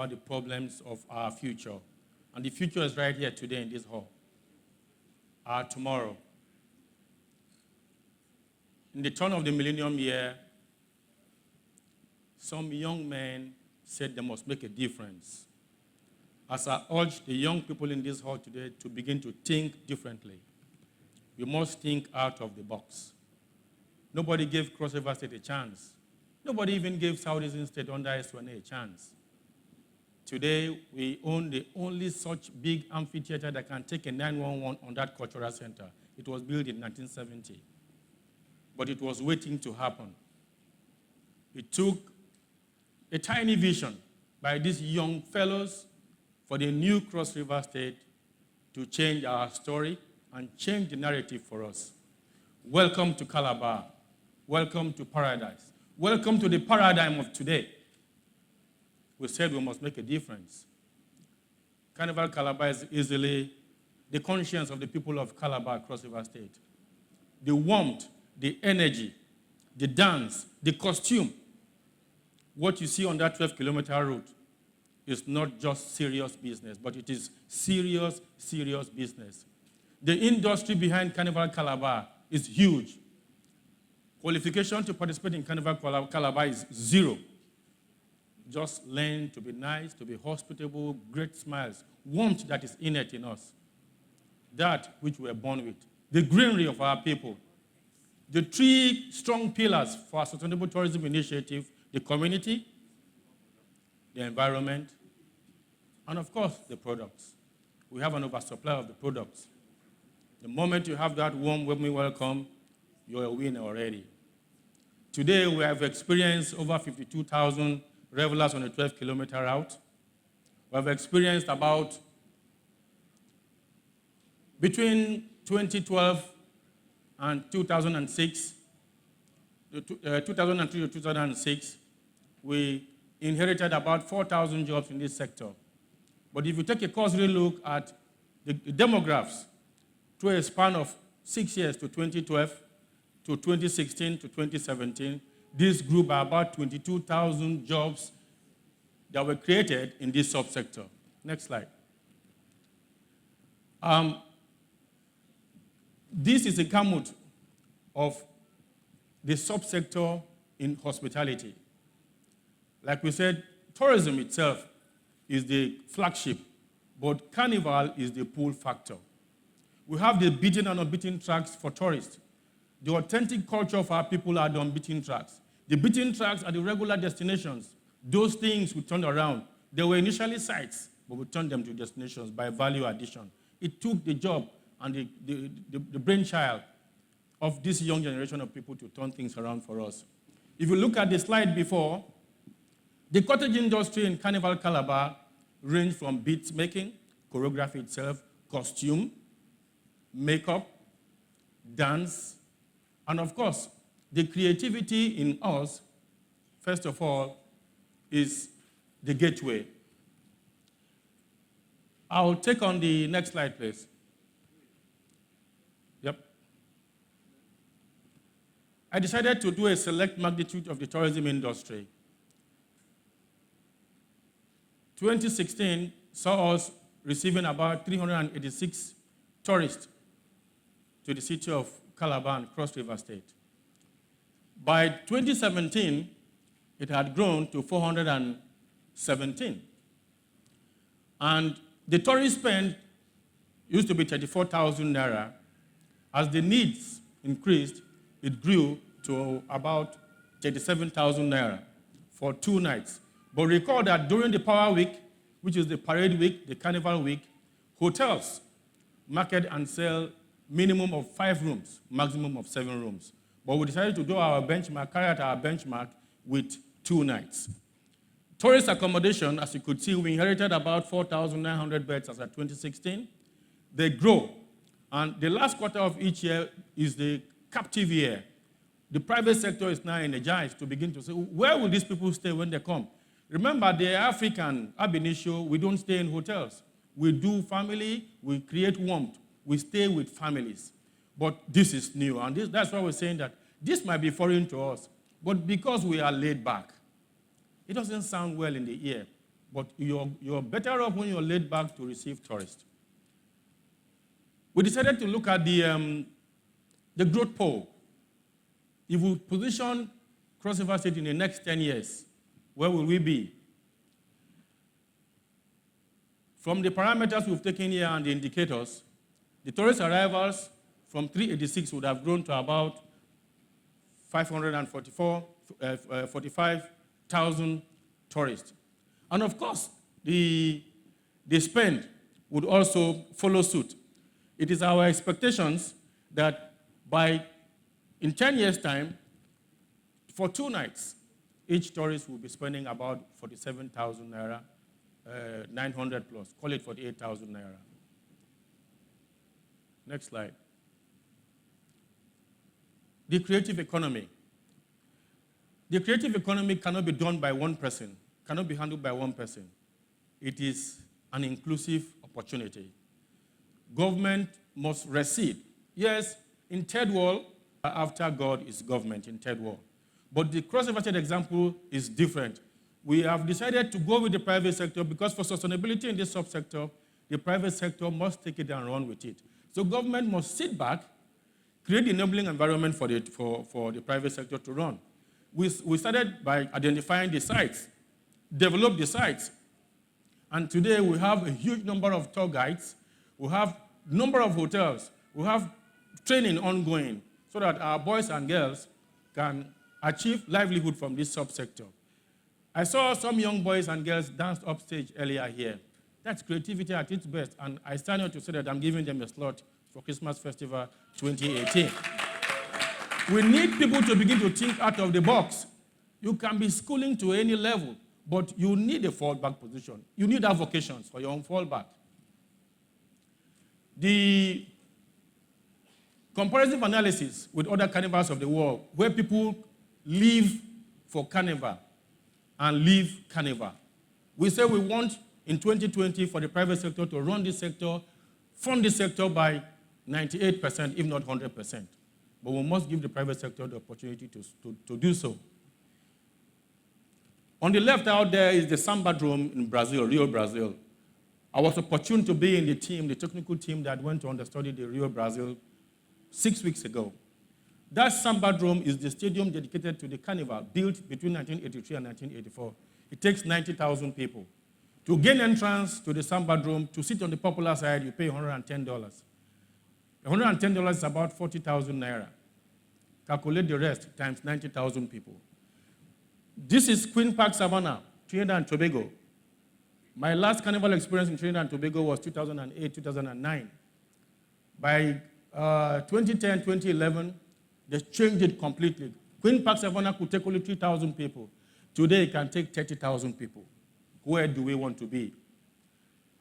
about the problems of our future. And the future is right here today in this hall. Our tomorrow. In the turn of the millennium year, some young men said they must make a difference. As I urge the young people in this hall today to begin to think differently, we must think out of the box. Nobody gave Cross River State a chance. Nobody even gave Southeastern State under S1A a chance. Today, we own the only such big amphitheater that can take a 911 on that cultural center. It was built in 1970. But it was waiting to happen. It took a tiny vision by these young fellows for the new Cross River State to change our story and change the narrative for us. Welcome to Calabar. Welcome to paradise. Welcome to the paradigm of today. We said we must make a difference. Carnival Calabar is easily the conscience of the people of Calabar, Cross River State. The warmth, the energy, the dance, the costume. What you see on that 12-kilometer route is not just serious business, but it is serious, serious business. The industry behind Carnival Calabar is huge. Qualification to participate in Carnival Calabar is zero. Just learn to be nice, to be hospitable, great smiles, warmth that is innate in us. That which we are born with. The greenery of our people. The three strong pillars for our sustainable tourism initiative: the community, the environment, and of course, the products. We have an oversupply of the products. The moment you have that warm, welcome, you're a winner already. Today, we have experienced over 52,000 revelers on a 12-kilometer route. We have experienced about, between 2012 and 2006, 2003 to 2006, we inherited about 4,000 jobs in this sector. But if you take a cursory look at the demographics through a span of 6 years to 2012 to 2016 to 2017, this grew by about 22,000 jobs that were created in this subsector. Next slide. This is a gamut of the subsector in hospitality. Like we said, tourism itself is the flagship, but Carnival is the pull factor. We have the beaten and unbeaten tracks for tourists. The authentic culture of our people are the unbeaten tracks. The beaten tracks are the regular destinations. Those things we turned around. They were initially sites, but we turned them to destinations by value addition. It took the job and the brainchild of this young generation of people to turn things around for us. If you look at the slide before, the cottage industry in Carnival Calabar ranged from beats making, choreography itself, costume, makeup, dance, and of course, the creativity in us, first of all, is the gateway. I'll take on the next slide, please. Yep. I decided to do a select magnitude of the tourism industry. 2016 saw us receiving about 386 tourists to the city of Calabar and Cross River State. By 2017, it had grown to 417. And the tourist spend used to be 34,000 naira. As the needs increased, it grew to about 37,000 naira for 2 nights. But recall that during the Power Week, which is the parade week, the Carnival week, hotels market and sell minimum of 5 rooms, maximum of 7 rooms. But we decided to do our benchmark, carry out our benchmark with 2 nights. Tourist accommodation, as you could see, we inherited about 4,900 beds as of 2016. They grow. And the last quarter of each year is the captive year. The private sector is now energized to begin to say, where will these people stay when they come? Remember, the African ab initio, we don't stay in hotels. We do family, we create warmth. We stay with families. But this is new, and that's why we're saying that this might be foreign to us. But because we are laid back, it doesn't sound well in the ear. But you're better off when you're laid back to receive tourists. We decided to look at the growth pole. If we position Cross River State in the next 10 years, where will we be? From the parameters we've taken here and the indicators, the tourist arrivals from 386 would have grown to about 45,000 tourists. And of course, the spend would also follow suit. It is our expectations that in 10 years' time, for 2 nights, each tourist will be spending about 47,000 naira, 900 plus, call it 48,000 naira. Next slide. The creative economy. The creative economy cannot be done by one person, cannot be handled by one person. It is an inclusive opportunity. Government must recede. Yes, in third world, after God is government in third world. But the Cross River State example is different. We have decided to go with the private sector because for sustainability in this subsector, the private sector must take it and run with it. So government must sit back, create the enabling environment for the private sector to run. We started by identifying the sites, develop the sites. And today we have a huge number of tour guides, we have a number of hotels, we have training ongoing so that our boys and girls can achieve livelihood from this subsector. I saw some young boys and girls dance upstage earlier here. That's creativity at its best, and I stand here to say that I'm giving them a slot for Christmas Festival 2018. We need people to begin to think out of the box. You can be schooling to any level, but you need a fallback position. You need avocations for your own fallback. The comparative analysis with other carnivals of the world, where people live for carnival and leave carnival. We say we want in 2020 for the private sector to run this sector, fund this sector by 98%, if not 100%. But we must give the private sector the opportunity to do so. On the left out there is the Samba Dome in Brazil, Rio, Brazil. I was opportune to be in the team, the technical team that went to understudy the Rio, Brazil 6 weeks ago. That Samba Dome is the stadium dedicated to the carnival, built between 1983 and 1984. It takes 90,000 people. To gain entrance to the Samba Dome, to sit on the popular side, you pay $110. $110 is about 40,000 naira. Calculate the rest times 90,000 people. This is Queen Park Savannah, Trinidad and Tobago. My last carnival experience in Trinidad and Tobago was 2008, 2009. By 2010, 2011, they changed it completely. Queen Park Savannah could take only 3,000 people. Today, it can take 30,000 people. Where do we want to be?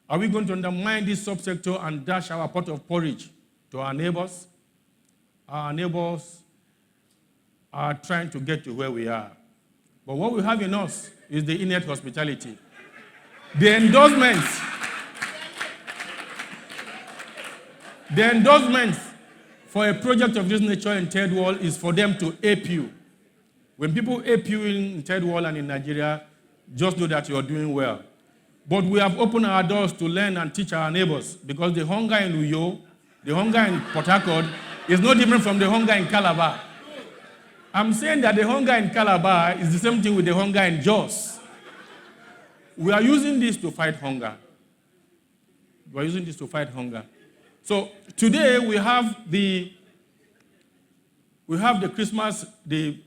Are we going to undermine this subsector and dash our pot of porridge to our neighbors? Our neighbors are trying to get to where we are. But what we have in us is the innate hospitality. The endorsements for a project of this nature in third world is for them to ape you. When people ape you in third world and in Nigeria, just know that you're doing well. But we have opened our doors to learn and teach our neighbors because the hunger in Uyo, the hunger in Port Harcourt is no different from the hunger in Calabar. I'm saying that the hunger in Calabar is the same thing with the hunger in Jos. We are using this to fight hunger. We are using this to fight hunger. So today we have the Christmas, the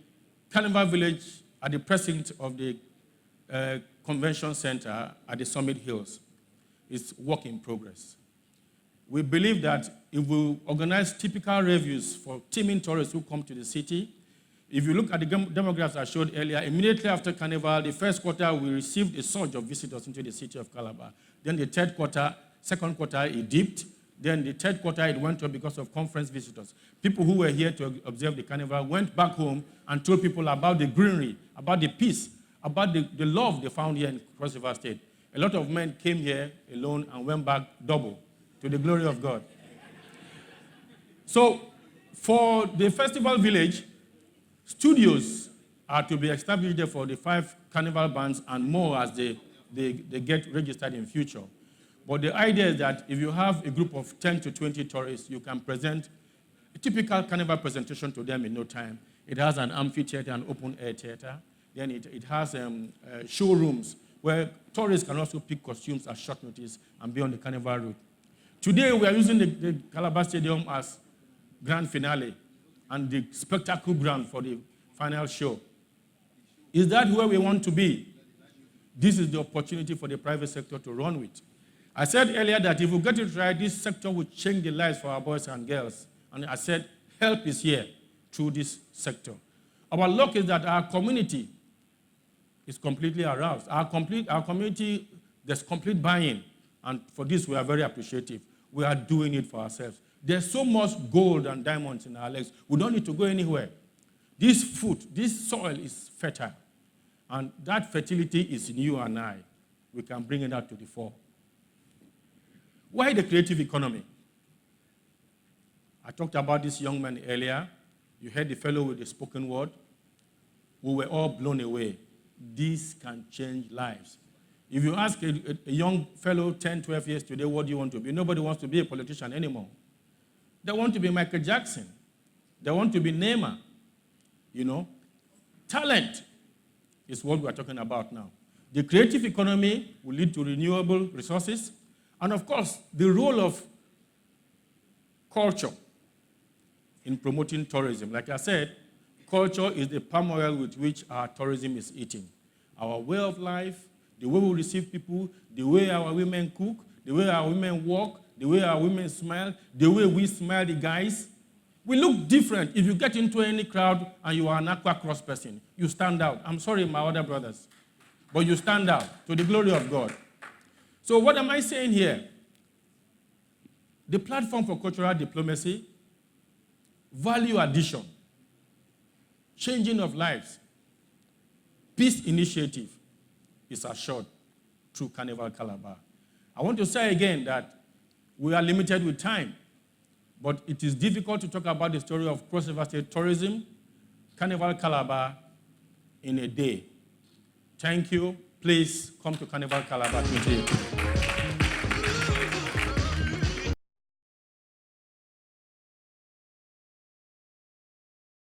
Carnival Village at the precinct of the Convention Center at the Summit Hills. It's work in progress. We believe that if we organize typical reviews for teeming tourists who come to the city, if you look at the demographics I showed earlier, immediately after Carnival, the first quarter, we received a surge of visitors into the city of Calabar. Then the second quarter, it dipped. Then the third quarter, it went up because of conference visitors. People who were here to observe the carnival went back home and told people about the greenery, about the peace, about the love they found here in Cross River State. A lot of men came here alone and went back double to the glory of God. So for the festival village, studios are to be established there for the 5 carnival bands and more as they they get registered in future. But the idea is that if you have a group of 10 to 20 tourists, you can present a typical carnival presentation to them in no time. It has an amphitheater, an open-air theater. Then it has showrooms where tourists can also pick costumes at short notice and be on the carnival route. Today, we are using the Calabar Stadium as grand finale and the spectacle ground for the final show. Is that where we want to be? This is the opportunity for the private sector to run with. I said earlier that if we get it right, this sector will change the lives for our boys and girls. And I said, help is here through this sector. Our luck is that our community is completely aroused. Our community, there's complete buy-in. And for this, we are very appreciative. We are doing it for ourselves. There's so much gold and diamonds in our legs. We don't need to go anywhere. This food, this soil is fertile. And that fertility is in you and I. We can bring it out to the fore. Why the creative economy? I talked about this young man earlier. You heard the fellow with the spoken word. We were all blown away. This can change lives. If you ask a young fellow 10, 12 years today, what do you want to be? Nobody wants to be a politician anymore. They want to be Michael Jackson. They want to be Neymar. You know? Talent is what we're talking about now. The creative economy will lead to renewable resources. And of course, the role of culture in promoting tourism. Like I said, culture is the palm oil with which our tourism is eating. Our way of life, the way we receive people, the way our women cook, the way our women walk, the way our women smile, the way we smile the guys. We look different. If you get into any crowd and you are an aqua cross person, you stand out. I'm sorry, my other brothers, but you stand out to the glory of God. So what am I saying here? The platform for cultural diplomacy, value addition, changing of lives, peace initiative is assured through Carnival Calabar. I want to say again that we are limited with time, but it is difficult to talk about the story of cross-river state tourism, Carnival Calabar, in a day. Thank you. Please come to Carnival Calabar 28.